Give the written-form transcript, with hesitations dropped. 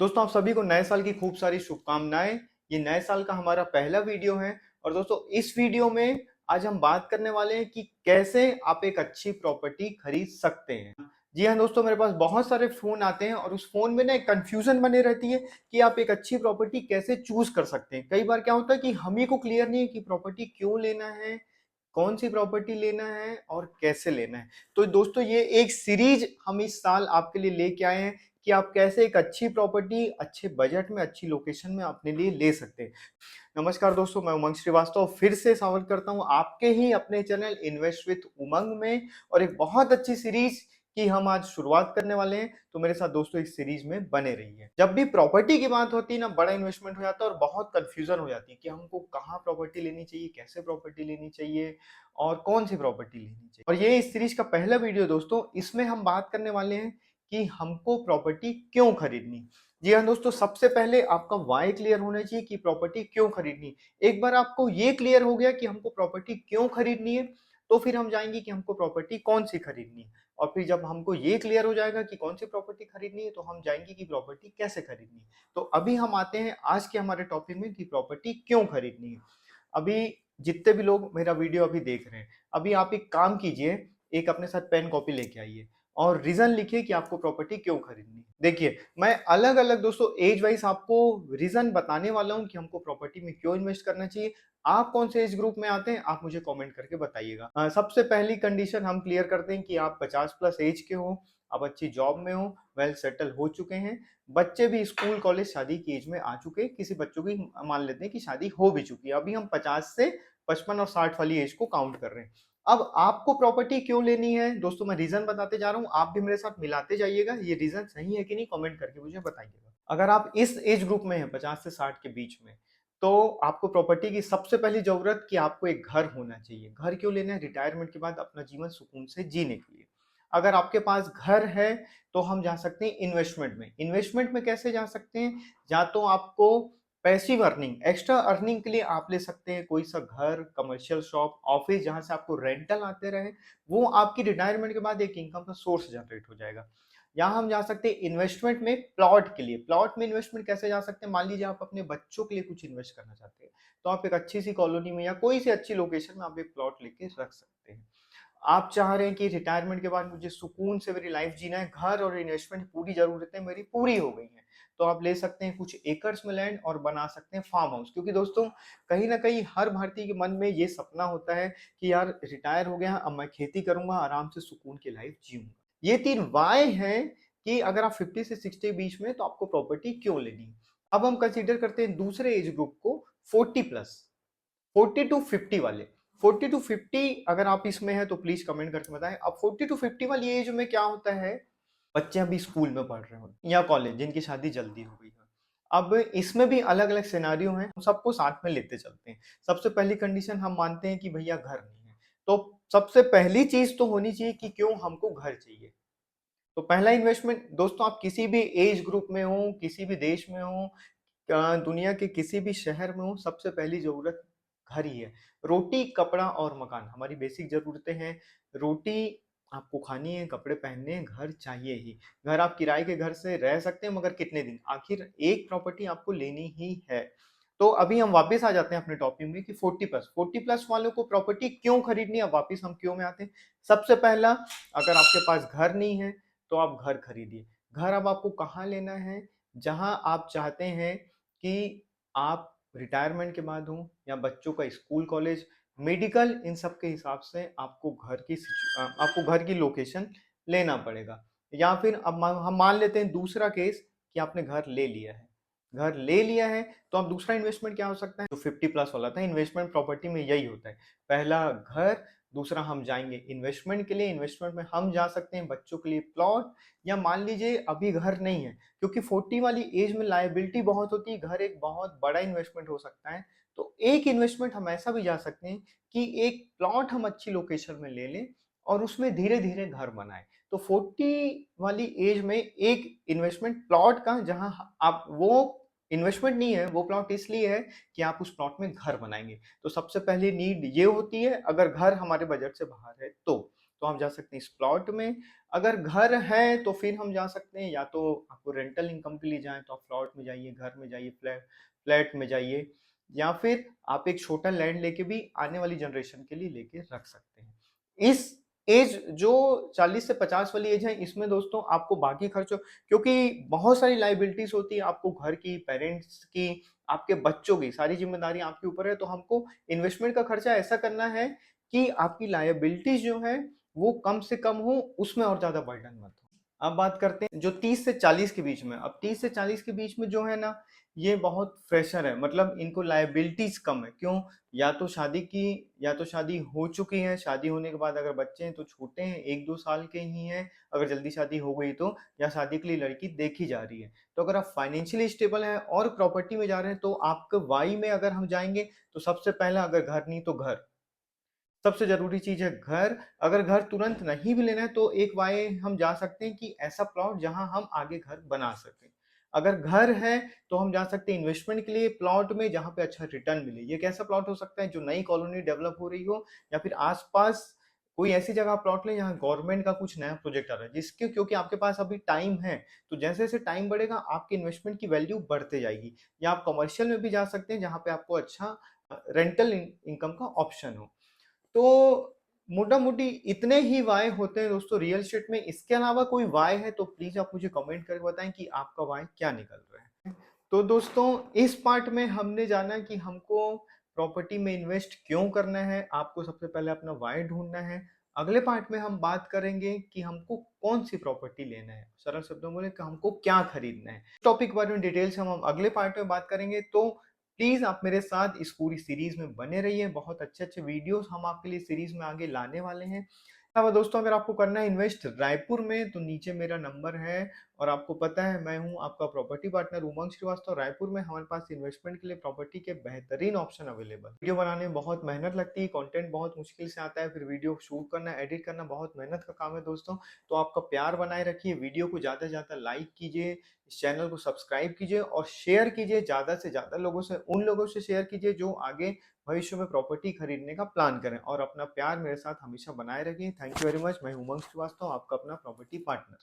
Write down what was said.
दोस्तों आप सभी को नए साल की खूब सारी शुभकामनाएं। ये नए साल का हमारा पहला वीडियो है और दोस्तों इस वीडियो में आज हम बात करने वाले हैं कि कैसे आप एक अच्छी प्रॉपर्टी खरीद सकते हैं। जी हाँ दोस्तों, मेरे पास बहुत सारे फोन आते हैं और उस फोन में ना एक कंफ्यूजन बने रहती है कि आप एक अच्छी प्रॉपर्टी कैसे चूज कर सकते हैं। कई बार क्या होता है कि हम ही को क्लियर नहीं है कि प्रॉपर्टी क्यों लेना है, कौन सी प्रॉपर्टी लेना है और कैसे लेना है। तो दोस्तों ये एक सीरीज हम इस साल आपके लिए लेके आए हैं कि आप कैसे एक अच्छी प्रॉपर्टी अच्छे बजट में अच्छी लोकेशन में अपने लिए ले सकते हैं। नमस्कार दोस्तों, मैं उमंग श्रीवास्तव फिर से स्वागत करता हूं आपके ही अपने चैनल इन्वेस्ट विथ उमंग में। और एक बहुत अच्छी सीरीज की हम आज शुरुआत करने वाले हैं, तो मेरे साथ दोस्तों इस सीरीज में बने रहिए। जब भी प्रॉपर्टी की बात होती है ना, बड़ा इन्वेस्टमेंट हो जाता है और बहुत कंफ्यूजन हो जाती है कि हमको कहाँ प्रॉपर्टी लेनी चाहिए, कैसे प्रॉपर्टी लेनी चाहिए और कौन सी प्रॉपर्टी लेनी चाहिए। और ये इस सीरीज का पहला वीडियो दोस्तों, इसमें हम बात करने वाले हैं कि हमको प्रॉपर्टी क्यों खरीदनी। जी हाँ दोस्तों, सबसे पहले आपका वाई क्लियर होना चाहिए कि प्रॉपर्टी क्यों खरीदनी। एक बार आपको ये क्लियर हो गया कि हमको प्रॉपर्टी क्यों खरीदनी है, तो फिर हम जाएंगे कि हमको प्रॉपर्टी कौन सी खरीदनी है। और फिर जब हमको ये क्लियर हो जाएगा कि कौन सी प्रॉपर्टी खरीदनी है, तो हम जाएंगे कि प्रॉपर्टी कैसे खरीदनी है। तो अभी हम आते हैं आज के हमारे टॉपिक में कि प्रॉपर्टी क्यों खरीदनी है। अभी जितने भी लोग मेरा वीडियो अभी देख रहे हैं, अभी आप एक काम कीजिए, एक अपने साथ पेन कॉपी लेके आइए और रीजन लिखिए कि आपको प्रॉपर्टी क्यों खरीदनी है। देखिए, मैं अलग अलग दोस्तों एज वाइज आपको रीजन बताने वाला हूं कि हमको प्रॉपर्टी में क्यों इन्वेस्ट करना चाहिए। आप कौन से एज ग्रुप में आते हैं, आप मुझे कमेंट करके बताइएगा। सबसे पहली कंडीशन हम क्लियर करते हैं कि आप 50+ एज के हो, आप अच्छी जॉब में हो, वेल सेटल हो चुके हैं, बच्चे भी स्कूल कॉलेज शादी की एज में आ चुके हैं, किसी बच्चों की मान लेते हैं कि शादी हो भी चुकी है। अभी हम 50 से 55 और 60 वाली एज को काउंट कर रहे हैं। अब आपको प्रॉपर्टी क्यों लेनी है दोस्तों, मैं रीजन बताते जा रहा हूं, आप भी मेरे साथ मिलाते जाइएगा। ये रीजन सही है कि नहीं कमेंट करके मुझे बताइएगा। अगर आप इस एज ग्रुप में हैं 50 से 60 के बीच में, तो आपको प्रॉपर्टी की सबसे पहली जरूरत कि आपको एक घर होना चाहिए। घर क्यों लेना है? रिटायरमेंट के बाद अपना जीवन सुकून से जीने के लिए। अगर आपके पास घर है तो हम जा सकते हैं इन्वेस्टमेंट में। इन्वेस्टमेंट में कैसे जा सकते हैं? या तो आपको पैसिव अर्निंग, एक्स्ट्रा अर्निंग के लिए आप ले सकते हैं कोई सा घर, कमर्शियल शॉप, ऑफिस, जहां से आपको रेंटल आते रहे। वो आपकी रिटायरमेंट के बाद एक इनकम का सोर्स जनरेट हो जाएगा। यहाँ हम जा सकते हैं इन्वेस्टमेंट में प्लॉट के लिए। प्लॉट में इन्वेस्टमेंट कैसे जा सकते हैं? मान लीजिए आप अपने बच्चों के लिए कुछ इन्वेस्ट करना चाहते हैं, तो आप एक अच्छी सी कॉलोनी में या कोई सी अच्छी लोकेशन में आप एक प्लॉट लेके रख सकते हैं। आप चाह रहे हैं कि रिटायरमेंट के बाद मुझे सुकून से मेरी लाइफ जीना है, घर और इन्वेस्टमेंट पूरी जरूरतें मेरी पूरी हो गई हैं, तो आप ले सकते हैं कुछ एकर्स में लैंड और बना सकते हैं फार्म हाउस। क्योंकि दोस्तों कहीं ना कहीं हर भारतीय के मन में ये सपना होता है कि यार रिटायर हो गया, अब मैं खेती करूंगा, आराम से सुकून की लाइफ जीऊंगा। ये 3 वाय हैं कि अगर आप 50 से 60 के बीच में, तो आपको प्रॉपर्टी क्यों लेनी है। अब हम कंसीडर करते हैं दूसरे एज ग्रुप को, 40+, 40 to 50 वाले। 40 to 50 अगर आप इसमें हैं तो प्लीज कमेंट करके बताएं। अब 40 to 50 वाली एज में क्या होता है, बच्चे अभी स्कूल में पढ़ रहे हो या कॉलेज, जिनकी शादी जल्दी हो गई है। अब इसमें भी अलग अलग सिनेरियो हैं, हम सबको साथ में लेते चलते हैं। सबसे पहली कंडीशन हम मानते हैं कि भैया घर नहीं है, तो सबसे पहली चीज तो होनी चाहिए कि क्यों हमको घर चाहिए। तो पहला इन्वेस्टमेंट दोस्तों, आप किसी भी एज ग्रुप में हो, किसी भी देश में हो, दुनिया के किसी भी शहर में हो, सबसे पहली जरूरत घर ही है। रोटी, कपड़ा और मकान हमारी बेसिक जरूरतें हैं। रोटी आपको खानी है, कपड़े पहनने हैं, घर चाहिए ही। घर आप किराए के घर से रह सकते हैं, मगर कितने दिन, आखिर एक प्रॉपर्टी आपको लेनी ही है। तो अभी हम वापस आ जाते हैं अपने टॉपिक में कि 40+ वालों को प्रॉपर्टी क्यों खरीदनी है। अब वापस हम क्यों में आते हैं। सबसे पहला, अगर आपके पास घर नहीं है तो आप घर खरीदिए। घर अब आपको कहाँ लेना है? जहां आप चाहते हैं कि आप रिटायरमेंट के बाद हो, या बच्चों का स्कूल कॉलेज, मेडिकल, इन सब के हिसाब से आपको घर की लोकेशन लेना पड़ेगा। या फिर अब हम मान लेते हैं दूसरा केस कि आपने घर ले लिया है। घर ले लिया है तो अब दूसरा इन्वेस्टमेंट क्या हो सकता है? जो 50+ वाला था, इन्वेस्टमेंट प्रॉपर्टी में यही होता है। पहला घर, दूसरा हम जाएंगे इन्वेस्टमेंट के लिए। इन्वेस्टमेंट में हम जा सकते हैं बच्चों के लिए प्लॉट, या मान लीजिए अभी घर नहीं है, क्योंकि 40 वाली एज में लायबिलिटी बहुत होती है, घर एक बहुत बड़ा इन्वेस्टमेंट हो सकता है। तो एक इन्वेस्टमेंट हम ऐसा भी जा सकते हैं कि एक प्लॉट हम अच्छी लोकेशन में ले लें और उसमें धीरे धीरे घर बनाए। तो 40 वाली एज में एक इन्वेस्टमेंट प्लॉट का, जहां आप वो इन्वेस्टमेंट नहीं है, वो प्लॉट इसलिए है कि आप उस प्लॉट में घर बनाएंगे। तो सबसे पहली नीड ये होती है, अगर घर हमारे बजट से बाहर है तो। तो हम जा सकते हैं इस प्लॉट में। अगर घर है तो फिर हम जा सकते हैं, या तो आपको रेंटल इनकम के लिए जाएँ तो आप प्लॉट में जाइए, घर में जाइए, फ्लैट में जाइए, या फिर आप एक छोटा लैंड लेके भी आने वाली जनरेशन के लिए लेके रख सकते हैं। इस एज जो 40 से 50 वाली एज है, इसमें दोस्तों आपको बाकी खर्चों, क्योंकि बहुत सारी लायबिलिटीज़ होती है, आपको घर की, पेरेंट्स की, आपके बच्चों की, सारी ज़िम्मेदारी आपके ऊपर है, तो हमको इन्वेस्टमेंट का खर्चा ऐसा करना है कि आपकी लायबिलिटीज़ जो है, वो कम से कम हो, उसमें और ज़्यादा बर्डन मत हो। अब बात करते हैं जो 30 से 40 के बीच में। अब 30 से 40 के बीच में जो है ना, ये बहुत फ्रेशर है, मतलब इनको लायबिलिटीज़ कम है। क्यों? या तो शादी हो चुकी है, शादी होने के बाद अगर बच्चे हैं तो छोटे हैं, 1-2 साल के ही हैं, अगर जल्दी शादी हो गई तो, या शादी के लिए लड़की देखी जा रही है। तो अगर आप फाइनेंशियली स्टेबल हैं और प्रॉपर्टी में जा रहे हैं, तो आपके वाई में अगर हम जाएँगे, तो सबसे पहला अगर घर नहीं तो घर। सबसे ज़रूरी चीज़ है घर। अगर घर तुरंत नहीं भी लेना है तो एक वाय हम जा सकते हैं कि ऐसा प्लॉट जहाँ हम आगे घर बना सकें। अगर घर है तो हम जा सकते हैं इन्वेस्टमेंट के लिए प्लॉट में जहाँ पे अच्छा रिटर्न मिले। ये कैसा प्लॉट हो सकता है? जो नई कॉलोनी डेवलप हो रही हो, या फिर आस-पास कोई ऐसी जगह प्लॉट लें जहाँ गवर्नमेंट का कुछ नया प्रोजेक्ट आ रहा है, जिसके क्योंकि आपके पास अभी टाइम है, तो जैसे-जैसे टाइम बढ़ेगा आपकी इन्वेस्टमेंट की वैल्यू बढ़ते जाएगी। या आप कमर्शियल में भी जा सकते हैं जहाँ पे आपको अच्छा रेंटल इनकम का ऑप्शन हो। तो मोटा-मोटी इतने ही वाय होते हैं दोस्तों रियल एस्टेट में। इसके अलावा कोई वाय है तो प्लीज़ आप मुझे कमेंट करके बताएँ कि आपका वाय क्या निकल रहा है। तो दोस्तों इस पार्ट में हमने जाना कि हमको प्रॉपर्टी में इन्वेस्ट क्यों करना है, आपको सबसे पहले अपना वाय ढूँढना है। अगले पार्ट में हम बात करेंगे कि हमको कौन-सी प्रॉपर्टी लेना है। सरल शब्दों में बोले कि हमको क्या खरीदना है। टॉपिक के बारे में डिटेल से हम अगले पार्ट में बात करेंगे, तो प्लीज़ आप मेरे साथ इस पूरी सीरीज़ में बने रहिए। बहुत अच्छे-अच्छे वीडियोज़ हम आपके लिए सीरीज़ में आगे लाने वाले हैं। अलावा दोस्तों अगर आपको करना है इन्वेस्ट रायपुर में, तो नीचे मेरा नंबर है, और आपको पता है मैं हूँ आपका प्रॉपर्टी पार्टनर उमंग श्रीवास्तव। रायपुर में हमारे पास इन्वेस्टमेंट के लिए प्रॉपर्टी के बेहतरीन ऑप्शन अवेलेबल। वीडियो बनाने में बहुत मेहनत लगती है, कंटेंट बहुत मुश्किल से आता है, फिर वीडियो शूट करना, एडिट करना बहुत मेहनत का काम है दोस्तों। तो आपका प्यार बनाए रखिए, वीडियो को ज़्यादा से ज़्यादा लाइक कीजिए, इस चैनल को सब्सक्राइब कीजिए और शेयर कीजिए ज़्यादा से ज़्यादा लोगों से। उन लोगों से शेयर कीजिए जो आगे भविष्य में प्रॉपर्टी खरीदने का प्लान करें, और अपना प्यार मेरे साथ हमेशा बनाए रखिए। Thank you very much. मैं उमंग श्रीवास्तव, आपका अपना प्रॉपर्टी पार्टनर।